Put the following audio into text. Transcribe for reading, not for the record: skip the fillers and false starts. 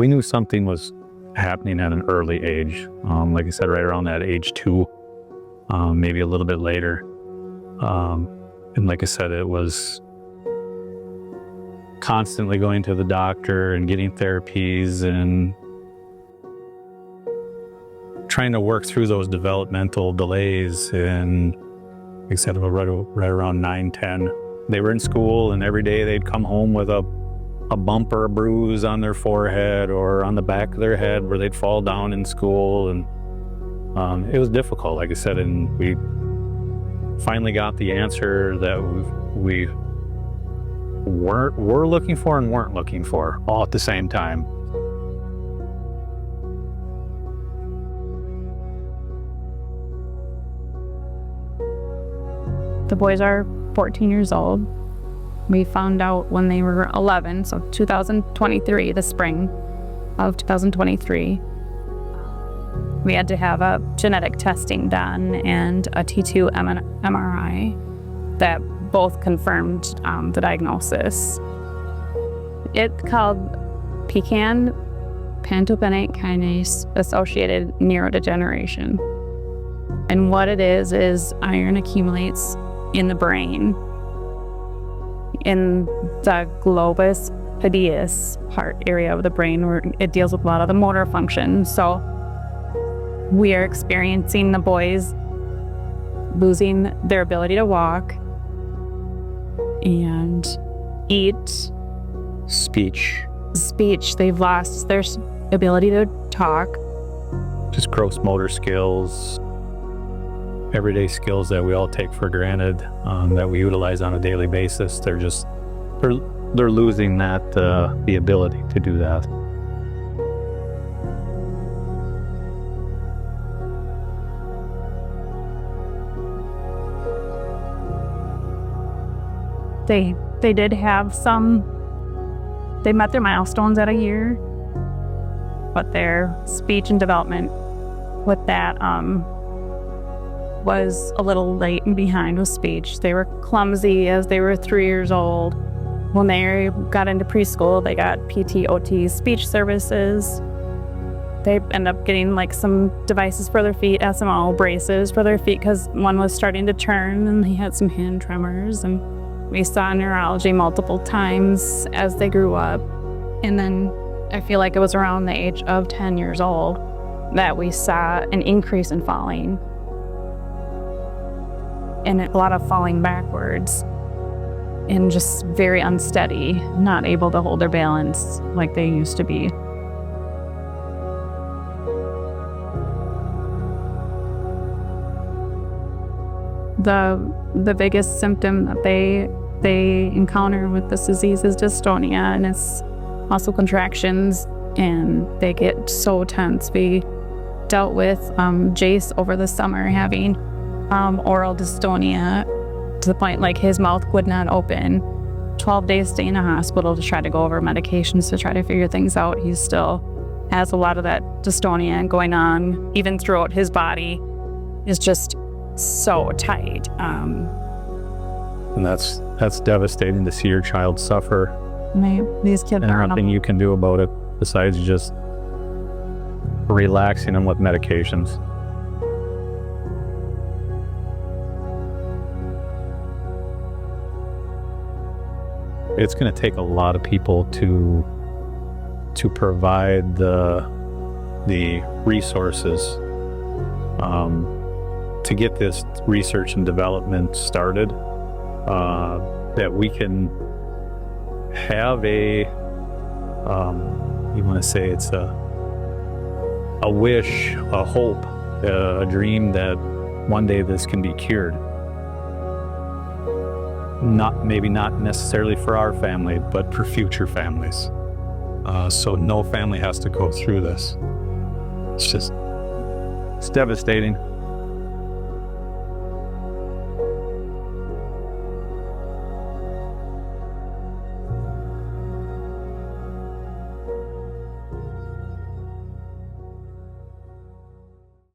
we knew something was happening at an early age. Like I said, right around that age 2, maybe a little bit later. And like I said, it was constantly going to the doctor and getting therapies and trying to work through those developmental delays. And like I said, right around 9, 10, they were in school, and every day they'd come home with a bump or a bruise on their forehead or on the back of their head where they'd fall down in school. And it was difficult, like I said, and we finally got the answer that we were looking for and weren't looking for all at the same time. The boys are 14 years old. We found out when they were 11, so 2023, the spring of 2023. We had to have a genetic testing done and a T2 MRI that both confirmed the diagnosis. It's called PKAN, pantogenic kinase associated neurodegeneration. And what it is iron accumulates in the brain, in the globus pallidus part area of the brain, where it deals with a lot of the motor function. So we are experiencing the boys losing their ability to walk and eat. Speech. They've lost their ability to talk. Just gross motor skills, everyday skills that we all take for granted, that we utilize on a daily basis. They're losing that, the ability to do that. They did have they met their milestones at a year, but their speech and development with that was a little late and behind with speech. They were clumsy as they were 3 years old. When they got into preschool, they got PT, OT, speech services. They ended up getting like some devices for their feet, SMO braces for their feet, because one was starting to turn and he had some hand tremors. And we saw neurology multiple times as they grew up. And then I feel like it was around the age of 10 years old that we saw an increase in falling. And a lot of falling backwards and just very unsteady, not able to hold their balance like they used to be. The biggest symptom that they encounter with this disease is dystonia, and it's muscle contractions, and they get so tense. We dealt with Jace over the summer having oral dystonia to the point like his mouth would not open. 12 days stay in a hospital to try to go over medications to try to figure things out. He still has a lot of that dystonia going on, even throughout his body is just so tight. And that's devastating to see your child suffer. These kids and nothing you can do about it besides just relaxing them with medications. It's going to take a lot of people to provide the resources to get this research and development started, that we can have you want to say it's a wish, a hope, a dream that one day this can be cured. Maybe not necessarily for our family, but for future families. So no family has to go through this. It's devastating.